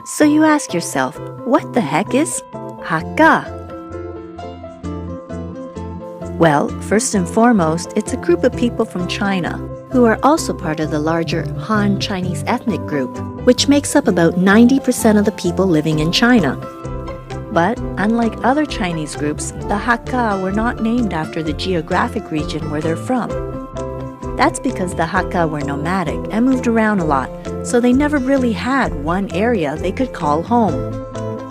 So you ask yourself, what the heck is Hakka? Well, first and foremost, it's a group of people from China who are also part of the larger Han Chinese ethnic group, which makes up about 90% of the people living in China. But unlike other Chinese groups, the Hakka were not named after the geographic region where they're from. That's because the Hakka were nomadic and moved around a lot, so they never really had one area they could call home.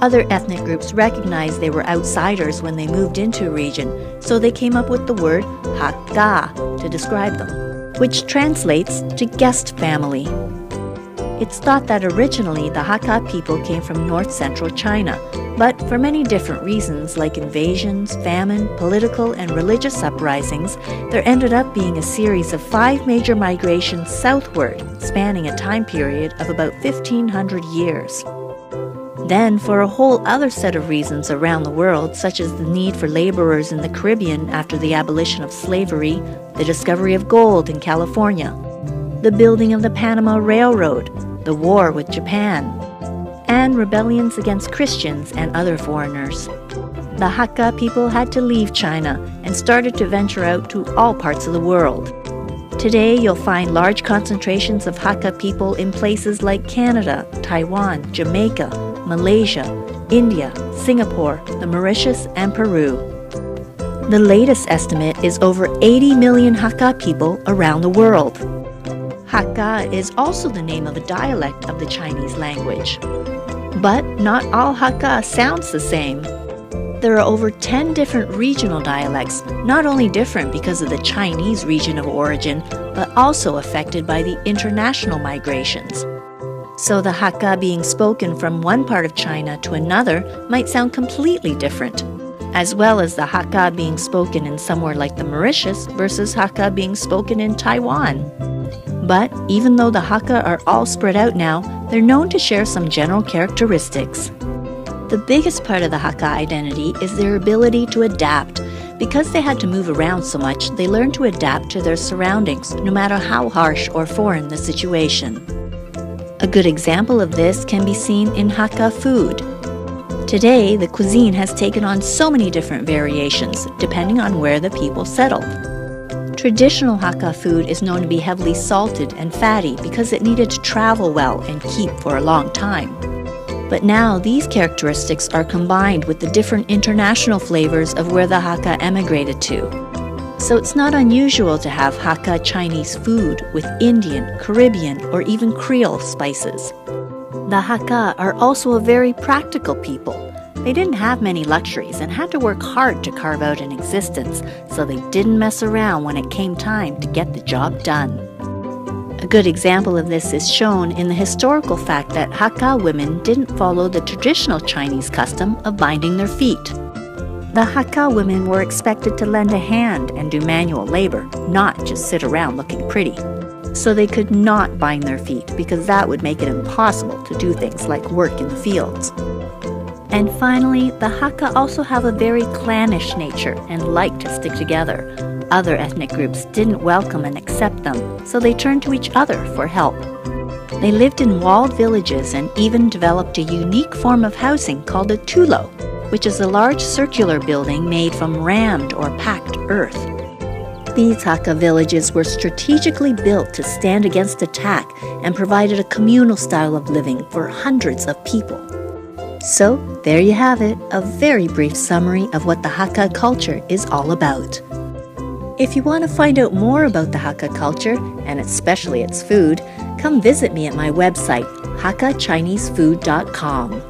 Other ethnic groups recognized they were outsiders when they moved into a region, so they came up with the word Hakka to describe them, which translates to guest family. It's thought that originally the Hakka people came from north-central China, but for many different reasons like invasions, famine, political and religious uprisings, there ended up being a series of 5 major migrations southward, spanning a time period of about 1,500 years. Then, for a whole other set of reasons around the world, such as the need for laborers in the Caribbean after the abolition of slavery, the discovery of gold in California, the building of the Panama Railroad, the war with Japan, and rebellions against Christians and other foreigners, the Hakka people had to leave China and started to venture out to all parts of the world. Today, you'll find large concentrations of Hakka people in places like Canada, Taiwan, Jamaica, Malaysia, India, Singapore, the Mauritius, and Peru. The latest estimate is over 80 million Hakka people around the world. Hakka is also the name of a dialect of the Chinese language. But not all Hakka sounds the same. There are over 10 different regional dialects, not only different because of the Chinese region of origin, but also affected by the international migrations. So the Hakka being spoken from one part of China to another might sound completely different, as well as the Hakka being spoken in somewhere like the Mauritius versus Hakka being spoken in Taiwan. But even though the Hakka are all spread out now, they're known to share some general characteristics. The biggest part of the Hakka identity is their ability to adapt. Because they had to move around so much, they learned to adapt to their surroundings, no matter how harsh or foreign the situation. A good example of this can be seen in Hakka food. Today, the cuisine has taken on so many different variations, depending on where the people settled. Traditional Hakka food is known to be heavily salted and fatty because it needed to travel well and keep for a long time. But now these characteristics are combined with the different international flavors of where the Hakka emigrated to. So it's not unusual to have Hakka Chinese food with Indian, Caribbean, or even Creole spices. The Hakka are also a very practical people. They didn't have many luxuries and had to work hard to carve out an existence, so they didn't mess around when it came time to get the job done. A good example of this is shown in the historical fact that Hakka women didn't follow the traditional Chinese custom of binding their feet. The Hakka women were expected to lend a hand and do manual labor, not just sit around looking pretty. So they could not bind their feet because that would make it impossible to do things like work in the fields. And finally, the Hakka also have a very clannish nature and like to stick together. Other ethnic groups didn't welcome and accept them, so they turned to each other for help. They lived in walled villages and even developed a unique form of housing called a tulo, which is a large circular building made from rammed or packed earth. These Hakka villages were strategically built to stand against attack and provided a communal style of living for hundreds of people. So, there you have it, a very brief summary of what the Hakka culture is all about. If you want to find out more about the Hakka culture, and especially its food, come visit me at my website, hakkachinesefood.com.